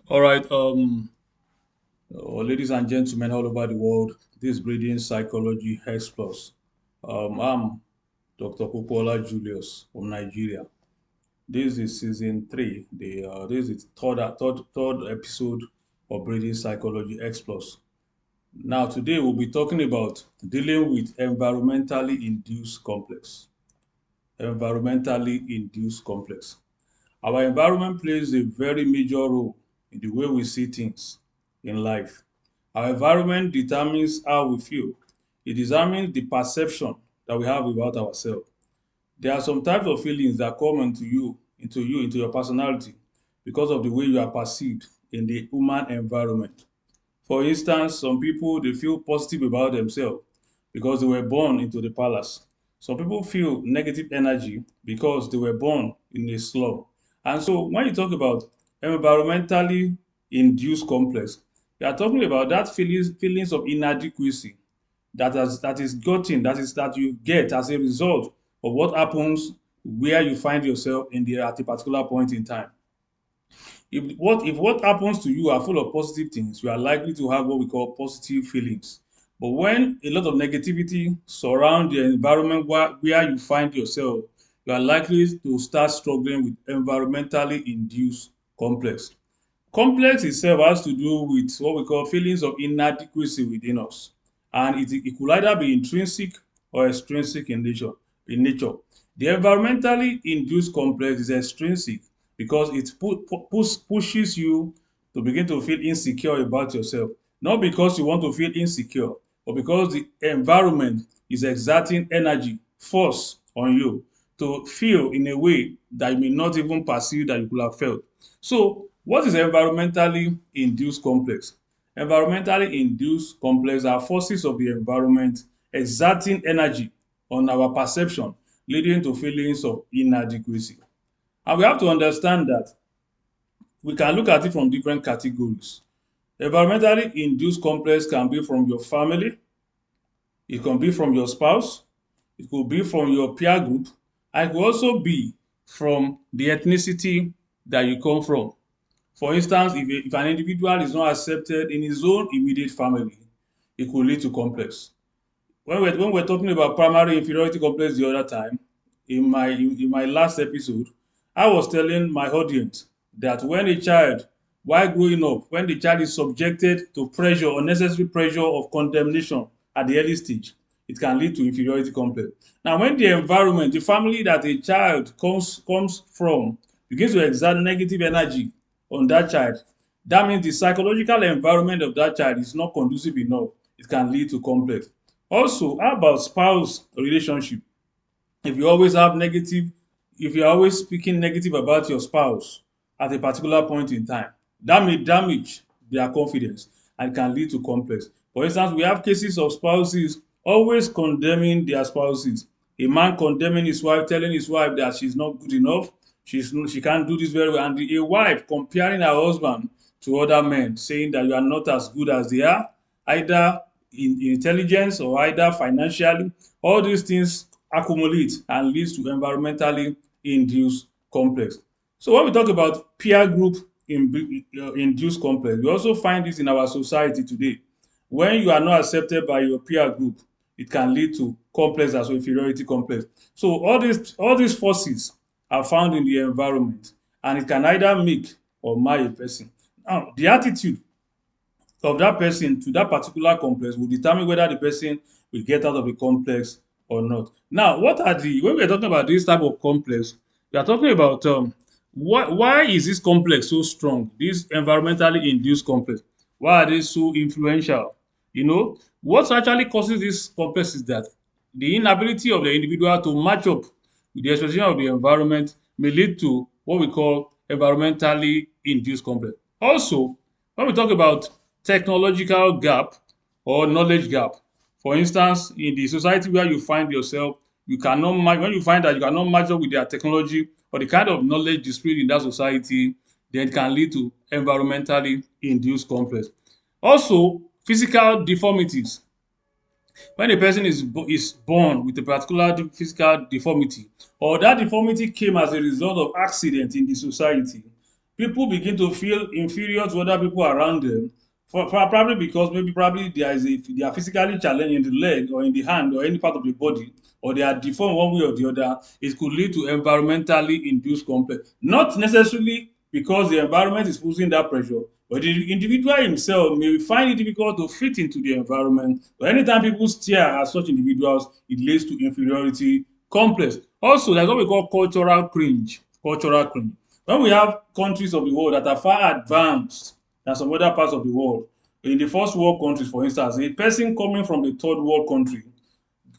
All right, ladies and gentlemen all over the world, this is Breeding Psychology X Plus. I'm Dr. Popola Julius from Nigeria. This is season three. This is third episode of Breeding Psychology X Plus. Now, today we'll be talking about dealing with environmentally induced complex. Environmentally induced complex. Our environment plays a very major role in the way we see things in life. Our environment determines how we feel. It determines the perception that we have about ourselves. There are some types of feelings that come into your personality because of the way you are perceived in the human environment. For instance, some people they feel positive about themselves because they were born into the palace. Some people feel negative energy because they were born in a slum. And so when you talk about environmentally induced complex, you are talking about that feelings of inadequacy that you get as a result of what happens where you find yourself at a particular point in time. If what happens to you are full of positive things, you are likely to have what we call positive feelings. But when a lot of negativity surround the environment where you find yourself, you are likely to start struggling with environmentally induced complex. Complex itself has to do with what we call feelings of inadequacy within us, and it could either be intrinsic or extrinsic in nature. The environmentally induced complex is extrinsic because it pushes you to begin to feel insecure about yourself, not because you want to feel insecure, but because the environment is exerting energy, force on you to feel in a way that you may not even perceive that you could have felt. So, what is environmentally induced complex? Environmentally induced complex are forces of the environment exerting energy on our perception, leading to feelings of inadequacy. And we have to understand that we can look at it from different categories. Environmentally induced complex can be from your family, it can be from your spouse, it could be from your peer group, and it could also be from the ethnicity that you come from. For instance, if an individual is not accepted in his own immediate family, it could lead to complex. When we're talking about primary inferiority complex the other time, in my last episode, I was telling my audience that while growing up, when the child is subjected to pressure, unnecessary pressure of condemnation at the early stage, it can lead to inferiority complex. Now, when the environment, the family that a child comes from, begins to exert negative energy on that child, that means the psychological environment of that child is not conducive enough. It can lead to complex. Also, how about spouse relationship? If you always have negative, if you're always speaking negative about your spouse at a particular point in time, that may damage their confidence and can lead to complex. For instance, we have cases of spouses always condemning their spouses. A man condemning his wife, telling his wife that she's not good enough, she can't do this very well, and a wife comparing her husband to other men, saying that you are not as good as they are, either in intelligence or either financially. All these things accumulate and leads to environmentally induced complex. So when we talk about peer group induced complex, we also find this in our society today. When you are not accepted by your peer group, it can lead to complex as well, inferiority complex. So all these forces are found in the environment, and it can either make or mar a person. Now, the attitude of that person to that particular complex will determine whether the person will get out of the complex or not. Now, when we're talking about this type of complex, we are talking about why is this complex so strong? This environmentally induced complex. Why are they so influential? What actually causes this complex is that the inability of the individual to match up with the expectation of the environment may lead to what we call environmentally induced complex. Also, when we talk about technological gap or knowledge gap, for instance, in the society where you find yourself, you cannot match when you find that you cannot match up with their technology or the kind of knowledge displayed in that society, then it can lead to environmentally induced complex. Also, physical deformities. When a person is born with a particular physical deformity, or that deformity came as a result of accident in the society, People begin to feel inferior to other people around them, probably because maybe probably they are physically challenged in the leg or in the hand or any part of the body, or they are deformed one way or the other. It could lead to environmentally induced complex. Not necessarily because the environment is putting that pressure, but the individual himself may find it difficult to fit into the environment. But anytime people stare at such individuals, it leads to inferiority complex. Also, there's what we call cultural cringe. Cultural cringe. When we have countries of the world that are far advanced than some other parts of the world, in the first world countries, for instance, a person coming from the third world country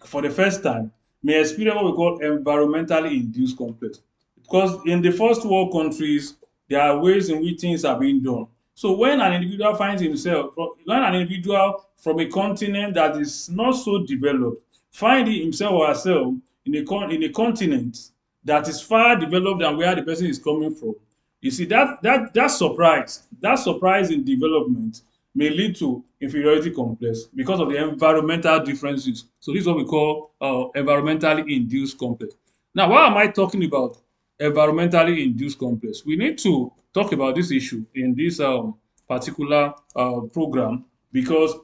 for the first time may experience what we call environmentally induced complex. Because in the first world countries, there are ways in which things are being done. So when an individual finds himself, when an individual from a continent that is not so developed, find himself or herself in in a continent that is far developed than where the person is coming from, you see that surprise in development may lead to inferiority complex because of the environmental differences. So this is what we call environmentally induced complex. Now, why am I talking about environmentally induced complex? We need to talk about this issue in this particular program because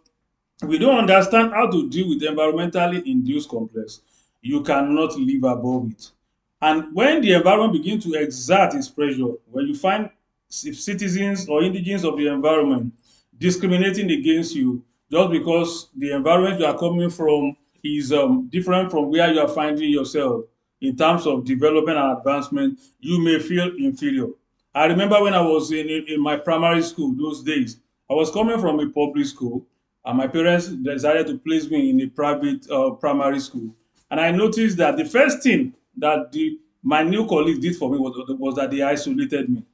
we don't understand how to deal with environmentally induced complex. You cannot live above it. And when the environment begins to exert its pressure, when you find citizens or indigenes of the environment discriminating against you just because the environment you are coming from is different from where you are finding yourself in terms of development and advancement, you may feel inferior. I remember when I was in my primary school those days, I was coming from a public school and my parents decided to place me in a private primary school. And I noticed that the first thing that my new colleagues did for me was that they isolated me.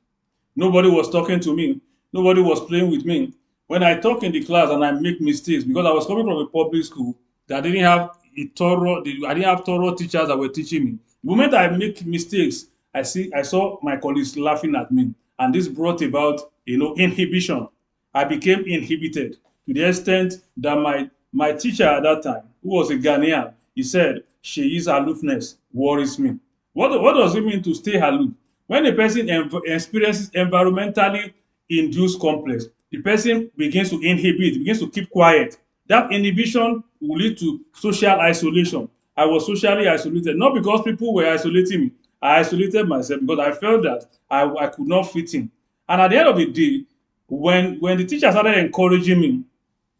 Nobody was talking to me. Nobody was playing with me. When I talk in the class and I make mistakes, because I was coming from a public school that didn't have I didn't have thorough teachers that were teaching me. The moment I make mistakes, I saw my colleagues laughing at me, and this brought about inhibition. I became inhibited to the extent that my teacher at that time, who was a Ghanaian, he said, Sheyi's aloofness worries me. What does it mean to stay aloof? When a person experiences environmentally induced complex, the person begins to inhibit, begins to keep quiet. That inhibition will lead to social isolation. I was socially isolated, not because people were isolating me. I isolated myself because I felt that I could not fit in. And at the end of the day, when the teacher started encouraging me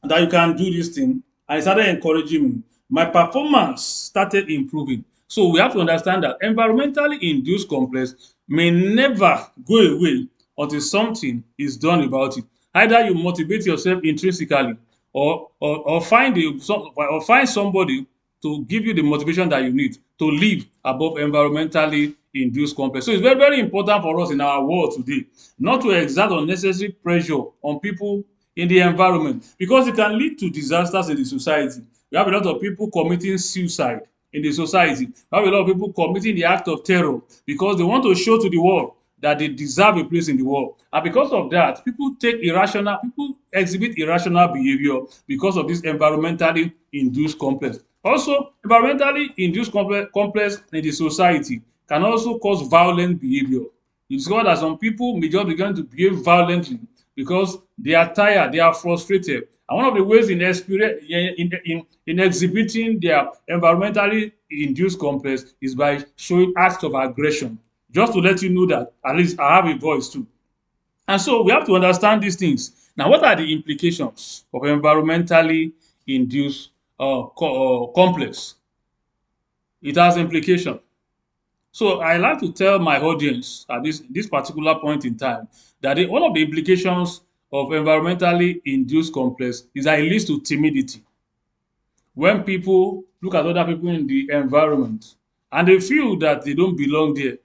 that you can do this thing, and he started encouraging me, my performance started improving. So we have to understand that environmentally induced complex may never go away until something is done about it. Either you motivate yourself intrinsically, or find somebody to give you the motivation that you need to live above environmentally induced complex. So it's very, very important for us in our world today not to exert unnecessary pressure on people in the environment because it can lead to disasters in the society. We have a lot of people committing suicide in the society. We have a lot of people committing the act of terror because they want to show to the world that they deserve a place in the world. And because of that, people exhibit irrational behavior because of this environmentally induced complex. Also, environmentally induced complex in the society can also cause violent behavior. You discover that some people may just begin to behave violently because they are tired, they are frustrated. And one of the ways in exhibiting their environmentally induced complex is by showing acts of aggression, just to let you know that at least I have a voice too. And so we have to understand these things. Now, what are the implications of environmentally induced complex? It has implications. So I like to tell my audience at this particular point in time that one of the implications of environmentally induced complex is that it leads to timidity. When people look at other people in the environment and they feel that they don't belong there,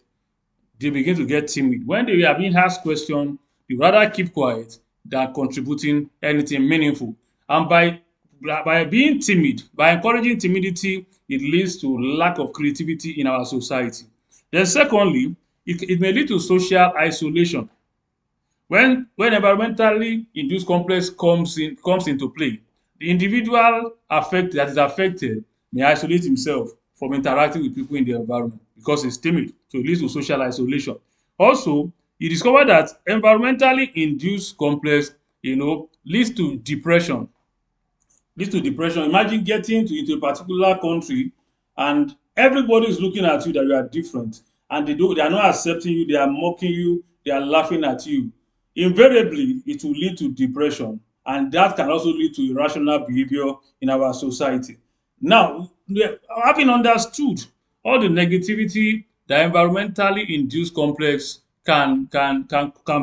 they begin to get timid. When they are being asked questions, they rather keep quiet than contributing anything meaningful. And by being timid, by encouraging timidity, it leads to lack of creativity in our society. Then secondly, it may lead to social isolation. When environmentally induced complex comes into play, the individual that is affected may isolate himself from interacting with people in the environment because he's timid. So it leads to social isolation. Also, You discover that environmentally induced complex, leads to depression. Imagine getting into a particular country and everybody is looking at you that you are different, and they are not accepting you, they are mocking you, they are laughing at you. Invariably, it will lead to depression, and that can also lead to irrational behavior in our society. Now, having understood all the negativity that environmentally induced complex can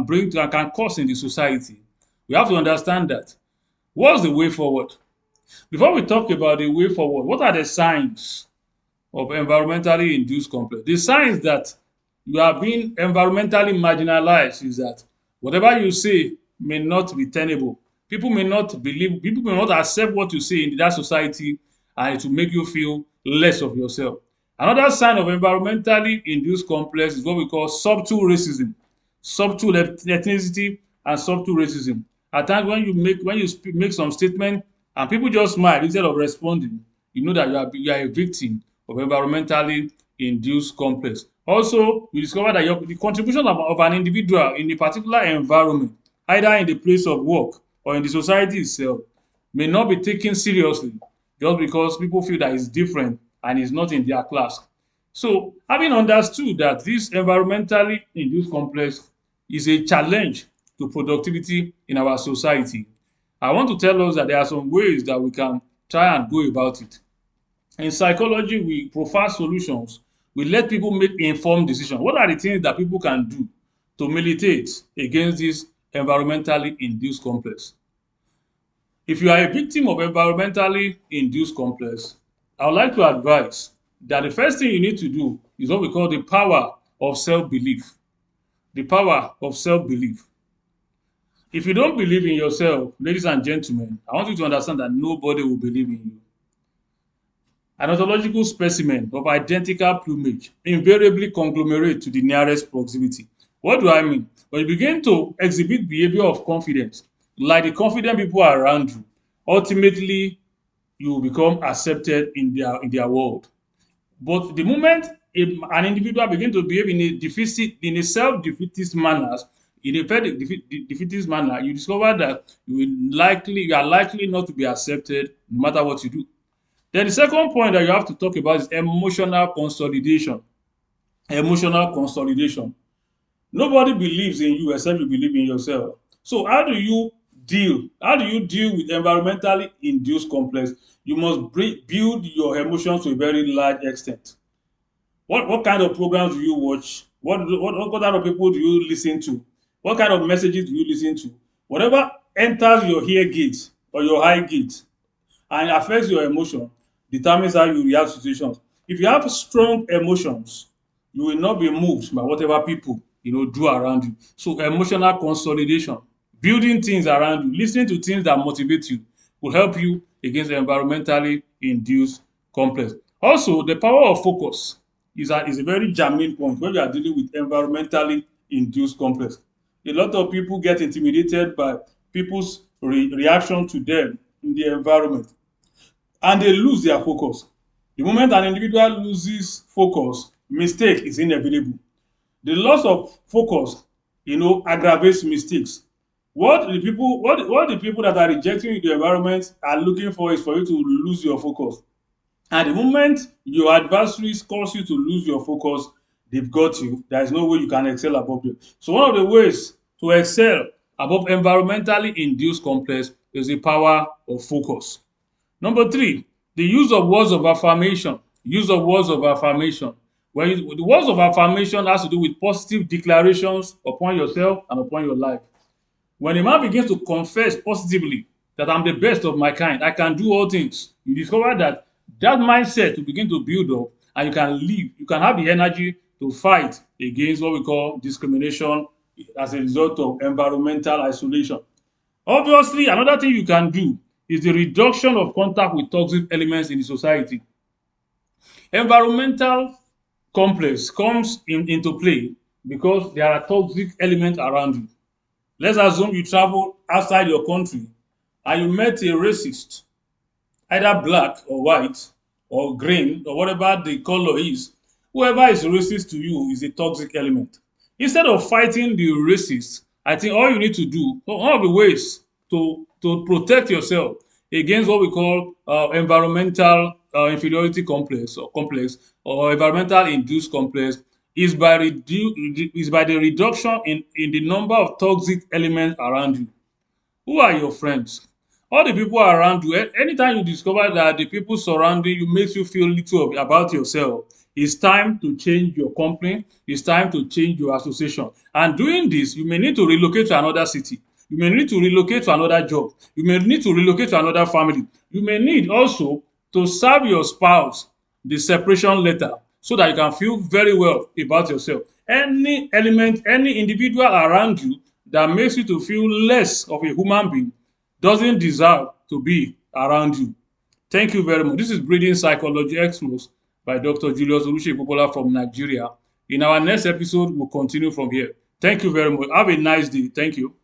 bring to and can cause in the society, we have to understand that what's the way forward. Before we talk about the way forward, what are the signs of environmentally induced conflict? The signs that you are being environmentally marginalized is that whatever you say may not be tenable. People may not believe, people may not accept what you say in that society, and it will make you feel less of yourself. Another sign of environmentally induced complex is what we call subtle racism, subtle ethnicity, and subtle racism. At times when you make some statement and people just smile instead of responding, you know that you are a victim of environmentally induced complex. Also, you discover that the contribution of an individual in a particular environment, either in the place of work or in the society itself, may not be taken seriously just because people feel that it's different and it's not in their class. So, having understood that this environmentally induced complex is a challenge to productivity in our society, I want to tell us that there are some ways that we can try and go about it. In psychology, we profile solutions. We let people make informed decisions. What are the things that people can do to militate against this environmentally induced complex? If you are a victim of environmentally induced complex, I would like to advise that the first thing you need to do is what we call the power of self-belief. The power of self-belief. If you don't believe in yourself, ladies and gentlemen, I want you to understand that nobody will believe in you. An ontological specimen of identical plumage invariably conglomerate to the nearest proximity. What do I mean? When you begin to exhibit behavior of confidence, like the confident people around you, ultimately you will become accepted in their world. But the moment an individual begin to behave in a self-defeatist manner, in a very defeatist manner, you discover that you are likely not to be accepted no matter what you do. Then the second point that you have to talk about is emotional consolidation. Emotional consolidation. Nobody believes in you except you believe in yourself. So how do you deal with environmentally induced complex? You must build your emotions to a very large extent. What kind of programs do you watch? What kind of people do you listen to? What kind of messages do you listen to? Whatever enters your ear gate or your eye gate and affects your emotion determines how you react to situations. If you have strong emotions, you will not be moved by whatever people do around you. So emotional consolidation, building things around you, listening to things that motivate you will help you against the environmentally induced complex. Also, the power of focus is a very germane point when we are dealing with environmentally induced complex. A lot of people get intimidated by people's reaction to them in the environment, and they lose their focus. The moment an individual loses focus, mistake is inevitable. The loss of focus, aggravates mistakes. What the people that are rejecting the environment are looking for is for you to lose your focus. And the moment your adversaries cause you to lose your focus, they've got you. There is no way you can excel above them. So one of the ways to excel above environmentally induced complex is the power of focus. Number three, the use of words of affirmation. Use of words of affirmation. The words of affirmation has to do with positive declarations upon yourself and upon your life. When a man begins to confess positively that I'm the best of my kind, I can do all things, you discover that that mindset will begin to build up, and you can have the energy to fight against what we call discrimination as a result of environmental isolation. Obviously, another thing you can do is the reduction of contact with toxic elements in the society. Environmental complex comes into play because there are toxic elements around you. Let's assume you travel outside your country and you met a racist, either black or white or green or whatever the color is. Whoever is racist to you is a toxic element. Instead of fighting the racists, I think all you need to do, one of the ways to protect yourself against what we call environmental inferiority complex or environmental induced complex is by the reduction in the number of toxic elements around you. Who are your friends? All the people around you. Anytime you discover that the people surrounding you makes you feel little about yourself, it's time to change your company. It's time to change your association. And doing this, you may need to relocate to another city. You may need to relocate to another job. You may need to relocate to another family. You may need also to serve your spouse the separation letter so that you can feel very well about yourself. Any element, any individual around you that makes you to feel less of a human being doesn't deserve to be around you. Thank you very much. This is Breeding Psychology Exposed by Dr. Julius Olusepopola from Nigeria. In our next episode, we'll continue from here. Thank you very much. Have a nice day. Thank you.